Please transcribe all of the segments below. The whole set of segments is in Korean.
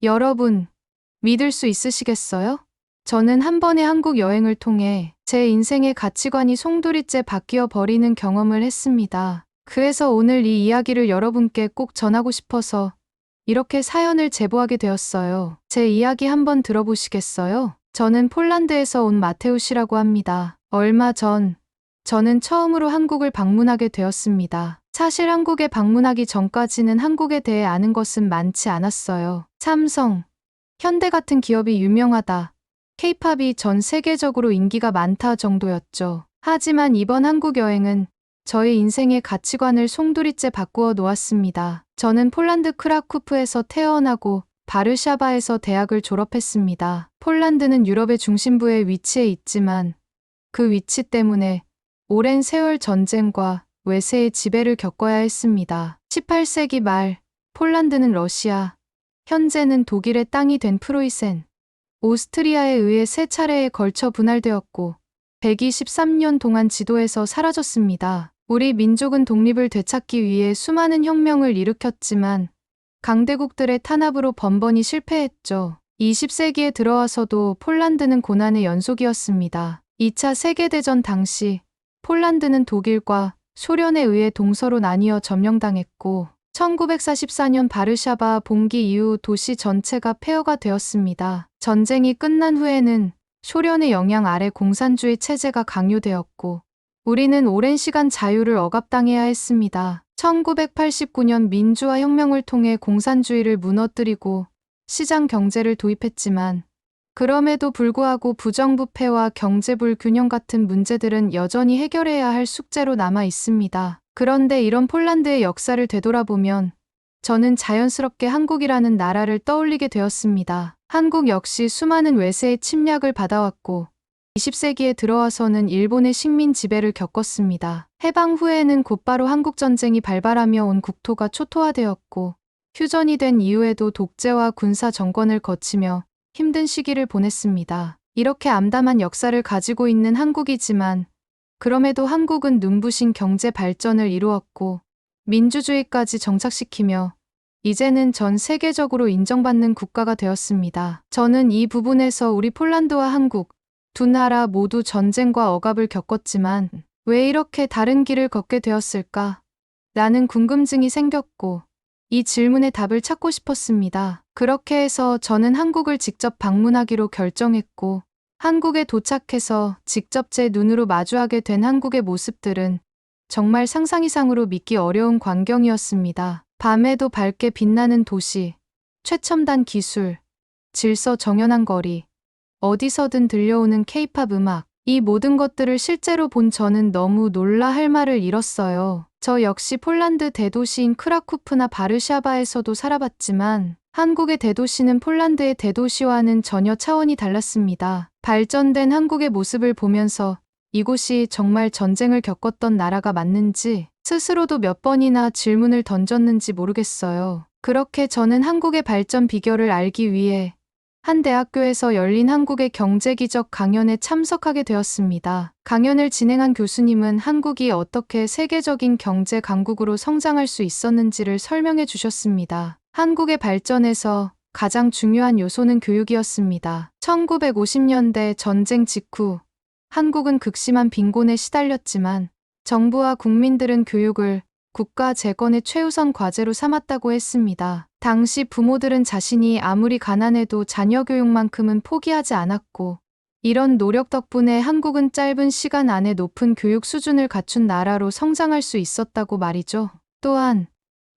여러분, 믿을 수 있으시겠어요? 저는 한 번의 한국 여행을 통해 제 인생의 가치관이 송두리째 바뀌어 버리는 경험을 했습니다. 그래서 오늘 이 이야기를 여러분께 꼭 전하고 싶어서 이렇게 사연을 제보하게 되었어요. 제 이야기 한번 들어보시겠어요? 저는 폴란드에서 온 마테우시라고 합니다. 얼마 전, 저는 처음으로 한국을 방문하게 되었습니다. 사실 한국에 방문하기 전까지는 한국에 대해 아는 것은 많지 않았어요. 삼성, 현대 같은 기업이 유명하다. 케이팝이 전 세계적으로 인기가 많다 정도였죠. 하지만 이번 한국 여행은 저의 인생의 가치관을 송두리째 바꾸어 놓았습니다. 저는 폴란드 크라쿠프에서 태어나고 바르샤바에서 대학을 졸업했습니다. 폴란드는 유럽의 중심부에 위치해 있지만 그 위치 때문에 오랜 세월 전쟁과 외세의 지배를 겪어야 했습니다. 18세기 말 폴란드는 러시아, 현재는 독일의 땅이 된 프로이센, 오스트리아에 의해 세 차례에 걸쳐 분할되었고 123년 동안 지도에서 사라졌습니다. 우리 민족은 독립을 되찾기 위해 수많은 혁명을 일으켰지만 강대국들의 탄압으로 번번이 실패했죠. 20세기에 들어와서도 폴란드는 고난의 연속이었습니다. 2차 세계대전 당시 폴란드는 독일과 소련에 의해 동서로 나뉘어 점령당했고 1944년 바르샤바 봉기 이후 도시 전체가 폐허가 되었습니다. 전쟁이 끝난 후에는 소련의 영향 아래 공산주의 체제가 강요되었고 우리는 오랜 시간 자유를 억압당해야 했습니다. 1989년 민주화 혁명을 통해 공산주의를 무너뜨리고 시장 경제를 도입했지만 그럼에도 불구하고 부정부패와 경제 불균형 같은 문제들은 여전히 해결해야 할 숙제로 남아 있습니다. 그런데 이런 폴란드의 역사를 되돌아보면 저는 자연스럽게 한국이라는 나라를 떠올리게 되었습니다. 한국 역시 수많은 외세의 침략을 받아왔고 20세기에 들어와서는 일본의 식민 지배를 겪었습니다. 해방 후에는 곧바로 한국전쟁이 발발하며 온 국토가 초토화되었고 휴전이 된 이후에도 독재와 군사 정권을 거치며 힘든 시기를 보냈습니다. 이렇게 암담한 역사를 가지고 있는 한국이지만 그럼에도 한국은 눈부신 경제 발전을 이루었고 민주주의까지 정착시키며 이제는 전 세계적으로 인정받는 국가가 되었습니다. 저는 이 부분에서 우리 폴란드와 한국 두 나라 모두 전쟁과 억압을 겪었지만 왜 이렇게 다른 길을 걷게 되었을까? 라는 궁금증이 생겼고 이 질문의 답을 찾고 싶었습니다. 그렇게 해서 저는 한국을 직접 방문하기로 결정했고 한국에 도착해서 직접 제 눈으로 마주하게 된 한국의 모습들은 정말 상상 이상으로 믿기 어려운 광경이었습니다. 밤에도 밝게 빛나는 도시, 최첨단 기술, 질서 정연한 거리, 어디서든 들려오는 케이팝 음악, 이 모든 것들을 실제로 본 저는 너무 놀라 할 말을 잃었어요. 저 역시 폴란드 대도시인 크라쿠프나 바르샤바에서도 살아봤지만 한국의 대도시는 폴란드의 대도시와는 전혀 차원이 달랐습니다. 발전된 한국의 모습을 보면서 이곳이 정말 전쟁을 겪었던 나라가 맞는지 스스로도 몇 번이나 질문을 던졌는지 모르겠어요. 그렇게 저는 한국의 발전 비결을 알기 위해 한 대학교에서 열린 한국의 경제기적 강연에 참석하게 되었습니다. 강연을 진행한 교수님은 한국이 어떻게 세계적인 경제 강국으로 성장할 수 있었는지를 설명해 주셨습니다. 한국의 발전에서 가장 중요한 요소는 교육이었습니다. 1950년대 전쟁 직후 한국은 극심한 빈곤에 시달렸지만 정부와 국민들은 교육을 국가 재건의 최우선 과제로 삼았다고 했습니다. 당시 부모들은 자신이 아무리 가난해도 자녀 교육만큼은 포기하지 않았고 이런 노력 덕분에 한국은 짧은 시간 안에 높은 교육 수준을 갖춘 나라로 성장할 수 있었다고 말이죠. 또한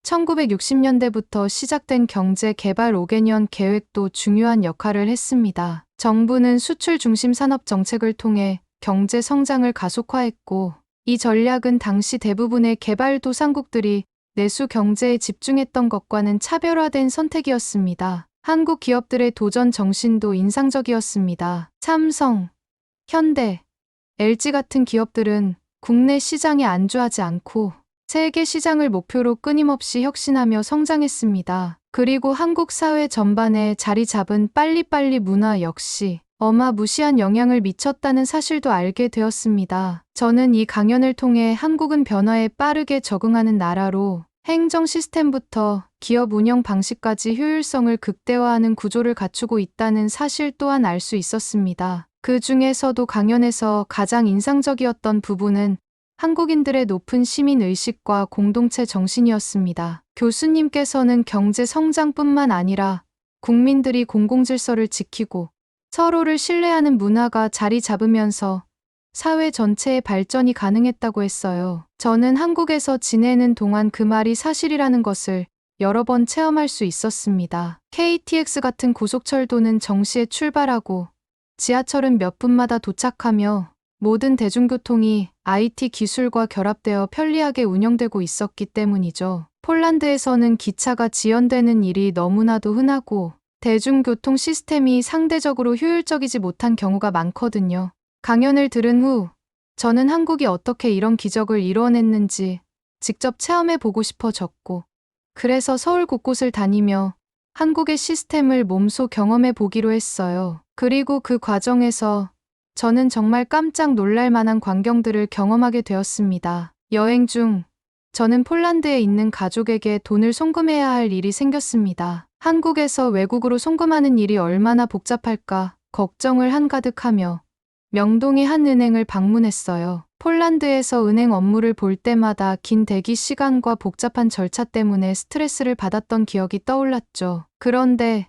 1960년대부터 시작된 경제 개발 5개년 계획도 중요한 역할을 했습니다. 정부는 수출 중심 산업 정책을 통해 경제 성장을 가속화했고 이 전략은 당시 대부분의 개발도상국들이 내수 경제에 집중했던 것과는 차별화된 선택이었습니다. 한국 기업들의 도전 정신도 인상적이었습니다. 삼성, 현대, LG 같은 기업들은 국내 시장에 안주하지 않고 세계 시장을 목표로 끊임없이 혁신하며 성장했습니다. 그리고 한국 사회 전반에 자리 잡은 빨리빨리 문화 역시 어마무시한 영향을 미쳤다는 사실도 알게 되었습니다. 저는 이 강연을 통해 한국은 변화에 빠르게 적응하는 나라로 행정 시스템부터 기업 운영 방식까지 효율성을 극대화하는 구조를 갖추고 있다는 사실 또한 알 수 있었습니다. 그 중에서도 강연에서 가장 인상적이었던 부분은 한국인들의 높은 시민 의식과 공동체 정신이었습니다. 교수님께서는 경제 성장뿐만 아니라 국민들이 공공질서를 지키고 서로를 신뢰하는 문화가 자리 잡으면서 사회 전체의 발전이 가능했다고 했어요. 저는 한국에서 지내는 동안 그 말이 사실이라는 것을 여러 번 체험할 수 있었습니다. KTX 같은 고속철도는 정시에 출발하고 지하철은 몇 분마다 도착하며 모든 대중교통이 IT 기술과 결합되어 편리하게 운영되고 있었기 때문이죠. 폴란드에서는 기차가 지연되는 일이 너무나도 흔하고 대중교통 시스템이 상대적으로 효율적이지 못한 경우가 많거든요. 강연을 들은 후 저는 한국이 어떻게 이런 기적을 이뤄냈는지 직접 체험해 보고 싶어졌고, 그래서 서울 곳곳을 다니며 한국의 시스템을 몸소 경험해 보기로 했어요. 그리고 그 과정에서 저는 정말 깜짝 놀랄 만한 광경들을 경험하게 되었습니다. 여행 중 저는 폴란드에 있는 가족에게 돈을 송금해야 할 일이 생겼습니다. 한국에서 외국으로 송금하는 일이 얼마나 복잡할까 걱정을 한가득하며 명동의 한 은행을 방문했어요. 폴란드에서 은행 업무를 볼 때마다 긴 대기 시간과 복잡한 절차 때문에 스트레스를 받았던 기억이 떠올랐죠. 그런데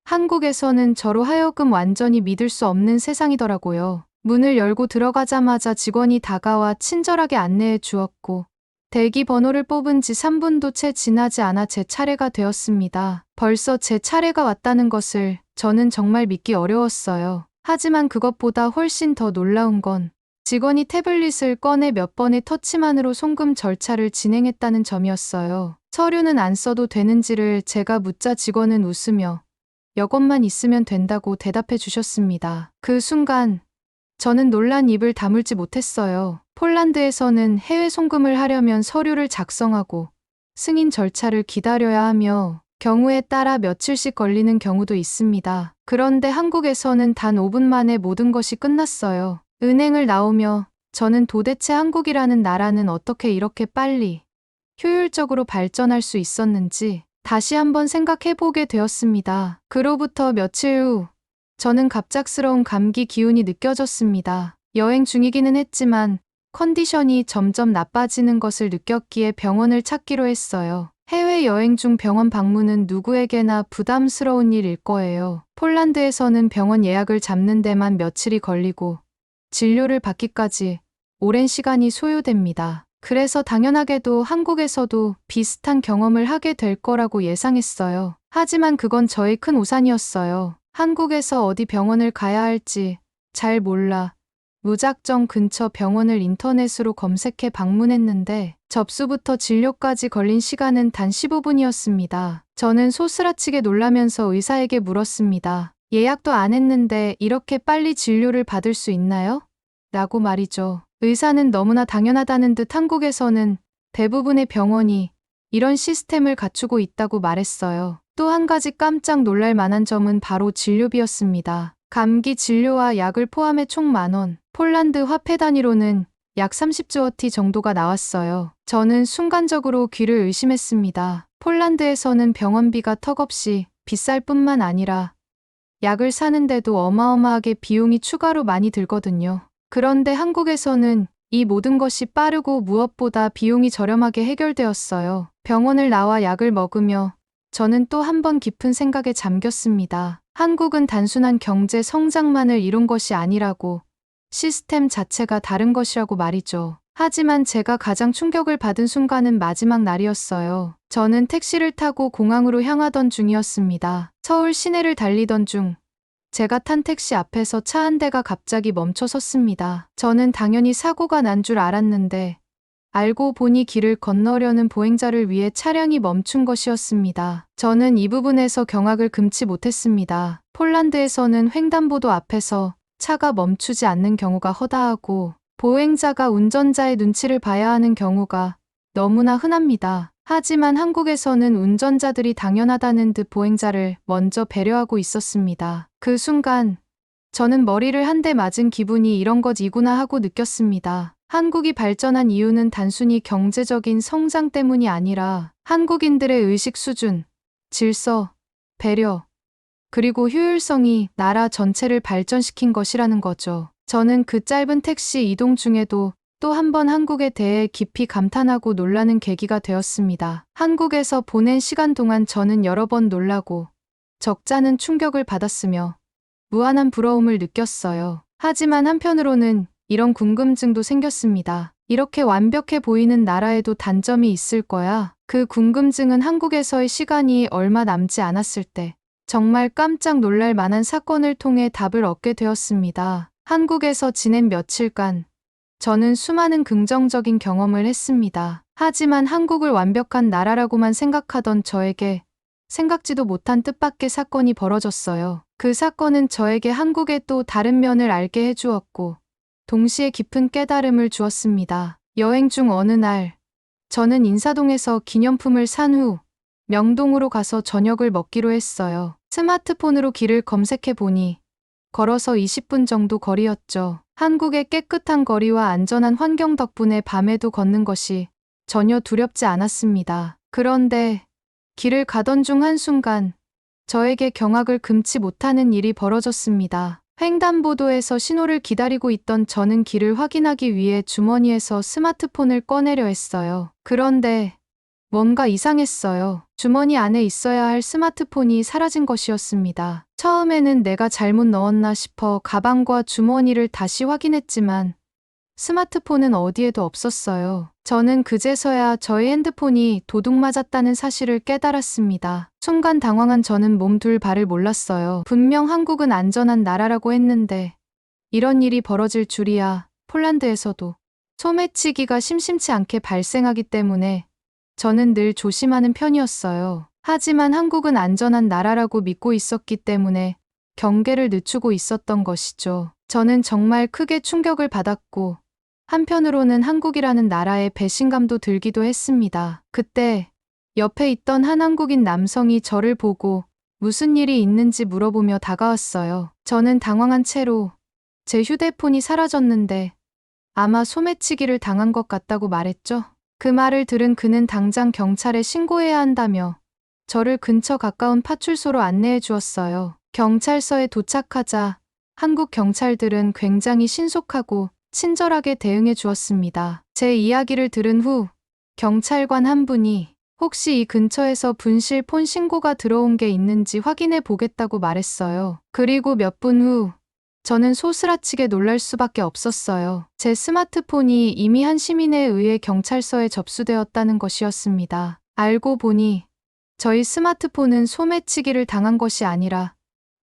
한국에서는 저로 하여금 완전히 믿을 수 없는 세상이더라고요. 문을 열고 들어가자마자 직원이 다가와 친절하게 안내해 주었고, 대기 번호를 뽑은 지 3분도 채 지나지 않아 제 차례가 되었습니다. 벌써 제 차례가 왔다는 것을 저는 정말 믿기 어려웠어요. 하지만 그것보다 훨씬 더 놀라운 건 직원이 태블릿을 꺼내 몇 번의 터치만으로 송금 절차를 진행했다는 점이었어요. 서류는 안 써도 되는지를 제가 묻자 직원은 웃으며 여권만 있으면 된다고 대답해 주셨습니다. 그 순간 저는 놀란 입을 다물지 못했어요. 폴란드에서는 해외 송금을 하려면 서류를 작성하고 승인 절차를 기다려야 하며 경우에 따라 며칠씩 걸리는 경우도 있습니다. 그런데 한국에서는 단 5분 만에 모든 것이 끝났어요. 은행을 나오며 저는 도대체 한국이라는 나라는 어떻게 이렇게 빨리 효율적으로 발전할 수 있었는지 다시 한번 생각해보게 되었습니다. 그로부터 며칠 후 저는 갑작스러운 감기 기운이 느껴졌습니다. 여행 중이기는 했지만 컨디션이 점점 나빠지는 것을 느꼈기에 병원을 찾기로 했어요. 해외여행 중 병원 방문은 누구에게나 부담스러운 일일 거예요. 폴란드에서는 병원 예약을 잡는 데만 며칠이 걸리고 진료를 받기까지 오랜 시간이 소요됩니다. 그래서 당연하게도 한국에서도 비슷한 경험을 하게 될 거라고 예상했어요. 하지만 그건 저의 큰 오산이었어요. 한국에서 어디 병원을 가야 할지 잘 몰라 무작정 근처 병원을 인터넷으로 검색해 방문했는데 접수부터 진료까지 걸린 시간은 단 15분이었습니다. 저는 소스라치게 놀라면서 의사에게 물었습니다. 예약도 안 했는데 이렇게 빨리 진료를 받을 수 있나요? 라고 말이죠. 의사는 너무나 당연하다는 듯 한국에서는 대부분의 병원이 이런 시스템을 갖추고 있다고 말했어요. 또 한 가지 깜짝 놀랄 만한 점은 바로 진료비였습니다. 감기 진료와 약을 포함해 총 10,000원, 폴란드 화폐 단위로는 약 30주어치 정도가 나왔어요. 저는 순간적으로 귀를 의심했습니다. 폴란드에서는 병원비가 턱없이 비쌀 뿐만 아니라 약을 사는데도 어마어마하게 비용이 추가로 많이 들거든요. 그런데 한국에서는 이 모든 것이 빠르고 무엇보다 비용이 저렴하게 해결되었어요. 병원을 나와 약을 먹으며 저는 또 한 번 깊은 생각에 잠겼습니다. 한국은 단순한 경제 성장만을 이룬 것이 아니라고, 시스템 자체가 다른 것이라고 말이죠. 하지만 제가 가장 충격을 받은 순간은 마지막 날이었어요. 저는 택시를 타고 공항으로 향하던 중이었습니다. 서울 시내를 달리던 중 제가 탄 택시 앞에서 차 한 대가 갑자기 멈춰 섰습니다. 저는 당연히 사고가 난 줄 알았는데 알고 보니 길을 건너려는 보행자를 위해 차량이 멈춘 것이었습니다. 저는 이 부분에서 경악을 금치 못했습니다. 폴란드에서는 횡단보도 앞에서 차가 멈추지 않는 경우가 허다하고 보행자가 운전자의 눈치를 봐야 하는 경우가 너무나 흔합니다. 하지만 한국에서는 운전자들이 당연하다는 듯 보행자를 먼저 배려하고 있었습니다. 그 순간 저는 머리를 한 대 맞은 기분이 이런 것이구나 하고 느꼈습니다. 한국이 발전한 이유는 단순히 경제적인 성장 때문이 아니라 한국인들의 의식 수준, 질서, 배려, 그리고 효율성이 나라 전체를 발전시킨 것이라는 거죠. 저는 그 짧은 택시 이동 중에도 또 한 번 한국에 대해 깊이 감탄하고 놀라는 계기가 되었습니다. 한국에서 보낸 시간 동안 저는 여러 번 놀라고 적잖은 충격을 받았으며 무한한 부러움을 느꼈어요. 하지만 한편으로는 이런 궁금증도 생겼습니다. 이렇게 완벽해 보이는 나라에도 단점이 있을 거야. 그 궁금증은 한국에서의 시간이 얼마 남지 않았을 때 정말 깜짝 놀랄 만한 사건을 통해 답을 얻게 되었습니다. 한국에서 지낸 며칠간 저는 수많은 긍정적인 경험을 했습니다. 하지만 한국을 완벽한 나라라고만 생각하던 저에게 생각지도 못한 뜻밖의 사건이 벌어졌어요. 그 사건은 저에게 한국의 또 다른 면을 알게 해주었고 동시에 깊은 깨달음을 주었습니다. 여행 중 어느 날 저는 인사동에서 기념품을 산 후 명동으로 가서 저녁을 먹기로 했어요. 스마트폰으로 길을 검색해 보니 걸어서 20분 정도 거리였죠. 한국의 깨끗한 거리와 안전한 환경 덕분에 밤에도 걷는 것이 전혀 두렵지 않았습니다. 그런데 길을 가던 중 한순간 저에게 경악을 금치 못하는 일이 벌어졌습니다. 횡단보도에서 신호를 기다리고 있던 저는 길을 확인하기 위해 주머니에서 스마트폰을 꺼내려 했어요. 그런데 뭔가 이상했어요. 주머니 안에 있어야 할 스마트폰이 사라진 것이었습니다. 처음에는 내가 잘못 넣었나 싶어 가방과 주머니를 다시 확인했지만 스마트폰은 어디에도 없었어요. 저는 그제서야 저의 핸드폰이 도둑 맞았다는 사실을 깨달았습니다. 순간 당황한 저는 몸둘 바를 몰랐어요. 분명 한국은 안전한 나라라고 했는데 이런 일이 벌어질 줄이야. 폴란드에서도 소매치기가 심심치 않게 발생하기 때문에 저는 늘 조심하는 편이었어요. 하지만 한국은 안전한 나라라고 믿고 있었기 때문에 경계를 늦추고 있었던 것이죠. 저는 정말 크게 충격을 받았고 한편으로는 한국이라는 나라에 배신감도 들기도 했습니다. 그때 옆에 있던 한 한국인 남성이 저를 보고 무슨 일이 있는지 물어보며 다가왔어요. 저는 당황한 채로 제 휴대폰이 사라졌는데 아마 소매치기를 당한 것 같다고 말했죠. 그 말을 들은 그는 당장 경찰에 신고해야 한다며 저를 근처 가까운 파출소로 안내해 주었어요. 경찰서에 도착하자 한국 경찰들은 굉장히 신속하고 친절하게 대응해 주었습니다. 제 이야기를 들은 후 경찰관 한 분이 혹시 이 근처에서 분실 폰 신고가 들어온 게 있는지 확인해 보겠다고 말했어요. 그리고 몇 분 후 저는 소스라치게 놀랄 수밖에 없었어요. 제 스마트폰이 이미 한 시민에 의해 경찰서에 접수되었다는 것이었습니다. 알고 보니 저희 스마트폰은 소매치기를 당한 것이 아니라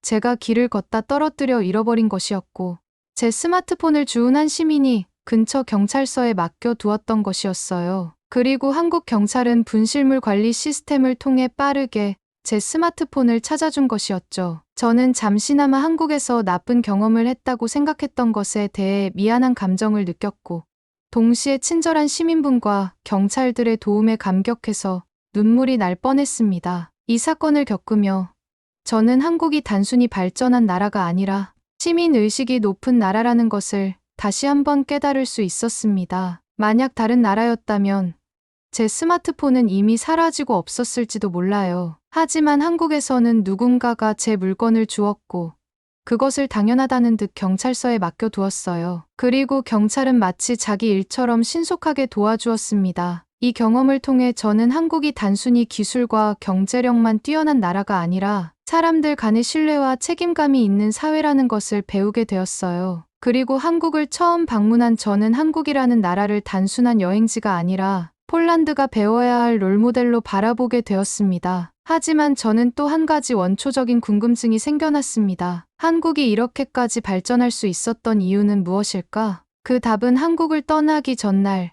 제가 길을 걷다 떨어뜨려 잃어버린 것이었고 제 스마트폰을 주운 한 시민이 근처 경찰서에 맡겨 두었던 것이었어요. 그리고 한국 경찰은 분실물 관리 시스템을 통해 빠르게 제 스마트폰을 찾아준 것이었죠. 저는 잠시나마 한국에서 나쁜 경험을 했다고 생각했던 것에 대해 미안한 감정을 느꼈고 동시에 친절한 시민분과 경찰들의 도움에 감격해서 눈물이 날 뻔했습니다. 이 사건을 겪으며 저는 한국이 단순히 발전한 나라가 아니라 시민의식이 높은 나라라는 것을 다시 한번 깨달을 수 있었습니다. 만약 다른 나라였다면 제 스마트폰은 이미 사라지고 없었을지도 몰라요. 하지만 한국에서는 누군가가 제 물건을 주었고 그것을 당연하다는 듯 경찰서에 맡겨두었어요. 그리고 경찰은 마치 자기 일처럼 신속하게 도와주었습니다. 이 경험을 통해 저는 한국이 단순히 기술과 경제력만 뛰어난 나라가 아니라 사람들 간의 신뢰와 책임감이 있는 사회라는 것을 배우게 되었어요. 그리고 한국을 처음 방문한 저는 한국이라는 나라를 단순한 여행지가 아니라 폴란드가 배워야 할 롤모델로 바라보게 되었습니다. 하지만 저는 또 한 가지 원초적인 궁금증이 생겨났습니다. 한국이 이렇게까지 발전할 수 있었던 이유는 무엇일까? 그 답은 한국을 떠나기 전날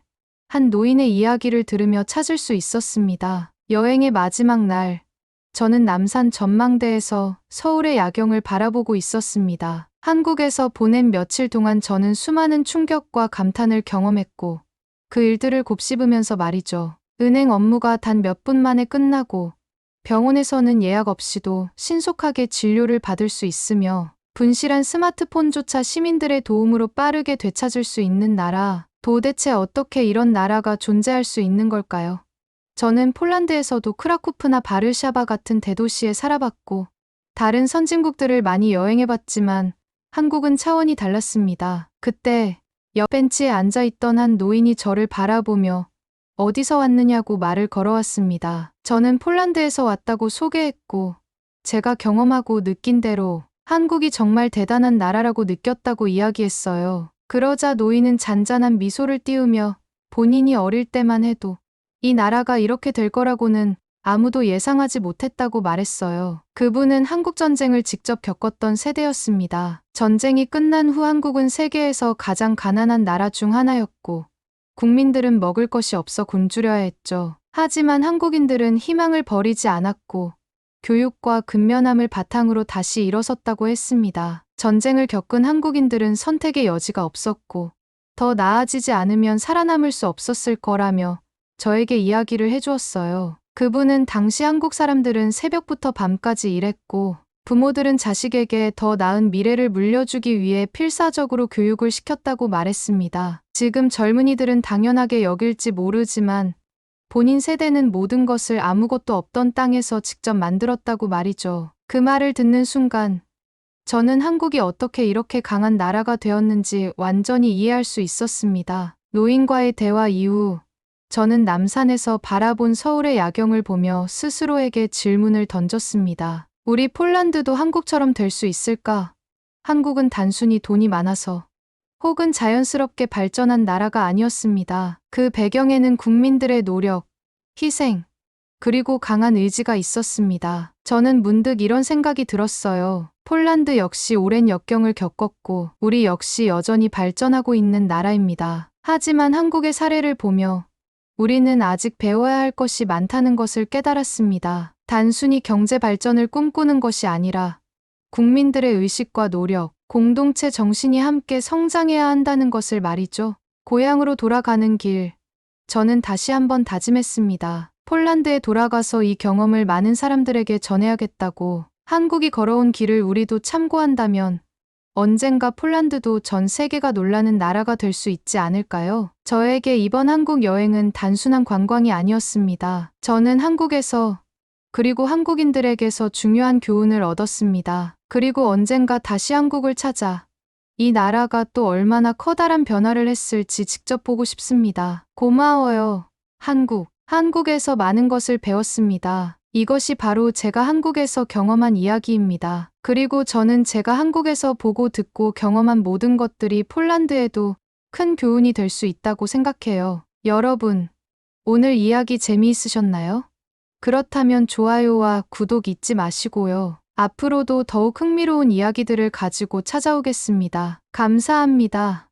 한 노인의 이야기를 들으며 찾을 수 있었습니다. 여행의 마지막 날, 저는 남산 전망대에서 서울의 야경을 바라보고 있었습니다. 한국에서 보낸 며칠 동안 저는 수많은 충격과 감탄을 경험했고 그 일들을 곱씹으면서 말이죠. 은행 업무가 단 몇 분 만에 끝나고 병원에서는 예약 없이도 신속하게 진료를 받을 수 있으며 분실한 스마트폰조차 시민들의 도움으로 빠르게 되찾을 수 있는 나라. 도대체 어떻게 이런 나라가 존재할 수 있는 걸까요? 저는 폴란드에서도 크라쿠프나 바르샤바 같은 대도시에 살아봤고, 다른 선진국들을 많이 여행해봤지만, 한국은 차원이 달랐습니다. 그때, 옆 벤치에 앉아있던 한 노인이 저를 바라보며, 어디서 왔느냐고 말을 걸어왔습니다. 저는 폴란드에서 왔다고 소개했고, 제가 경험하고 느낀 대로 한국이 정말 대단한 나라라고 느꼈다고 이야기했어요. 그러자 노인은 잔잔한 미소를 띄우며 본인이 어릴 때만 해도 이 나라가 이렇게 될 거라고는 아무도 예상하지 못했다고 말했어요. 그분은 한국전쟁을 직접 겪었던 세대였습니다. 전쟁이 끝난 후 한국은 세계에서 가장 가난한 나라 중 하나였고, 국민들은 먹을 것이 없어 굶주려야 했죠. 하지만 한국인들은 희망을 버리지 않았고, 교육과 근면함을 바탕으로 다시 일어섰다고 했습니다. 전쟁을 겪은 한국인들은 선택의 여지가 없었고, 더 나아지지 않으면 살아남을 수 없었을 거라며 저에게 이야기를 해주었어요. 그분은 당시 한국 사람들은 새벽부터 밤까지 일했고, 부모들은 자식에게 더 나은 미래를 물려주기 위해 필사적으로 교육을 시켰다고 말했습니다. 지금 젊은이들은 당연하게 여길지 모르지만, 본인 세대는 모든 것을 아무것도 없던 땅에서 직접 만들었다고 말이죠. 그 말을 듣는 순간, 저는 한국이 어떻게 이렇게 강한 나라가 되었는지 완전히 이해할 수 있었습니다. 노인과의 대화 이후, 저는 남산에서 바라본 서울의 야경을 보며 스스로에게 질문을 던졌습니다. 우리 폴란드도 한국처럼 될 수 있을까? 한국은 단순히 돈이 많아서 혹은 자연스럽게 발전한 나라가 아니었습니다. 그 배경에는 국민들의 노력, 희생, 그리고 강한 의지가 있었습니다. 저는 문득 이런 생각이 들었어요. 폴란드 역시 오랜 역경을 겪었고, 우리 역시 여전히 발전하고 있는 나라입니다. 하지만 한국의 사례를 보며 우리는 아직 배워야 할 것이 많다는 것을 깨달았습니다. 단순히 경제 발전을 꿈꾸는 것이 아니라 국민들의 의식과 노력, 공동체 정신이 함께 성장해야 한다는 것을 말이죠. 고향으로 돌아가는 길, 저는 다시 한번 다짐했습니다. 폴란드에 돌아가서 이 경험을 많은 사람들에게 전해야겠다고. 한국이 걸어온 길을 우리도 참고한다면 언젠가 폴란드도 전 세계가 놀라는 나라가 될 수 있지 않을까요? 저에게 이번 한국 여행은 단순한 관광이 아니었습니다. 저는 한국에서, 그리고 한국인들에게서 중요한 교훈을 얻었습니다. 그리고 언젠가 다시 한국을 찾아 이 나라가 또 얼마나 커다란 변화를 했을지 직접 보고 싶습니다. 고마워요, 한국. 한국에서 많은 것을 배웠습니다. 이것이 바로 제가 한국에서 경험한 이야기입니다. 그리고 저는 제가 한국에서 보고 듣고 경험한 모든 것들이 폴란드에도 큰 교훈이 될 수 있다고 생각해요. 여러분, 오늘 이야기 재미있으셨나요? 그렇다면 좋아요와 구독 잊지 마시고요. 앞으로도 더욱 흥미로운 이야기들을 가지고 찾아오겠습니다. 감사합니다.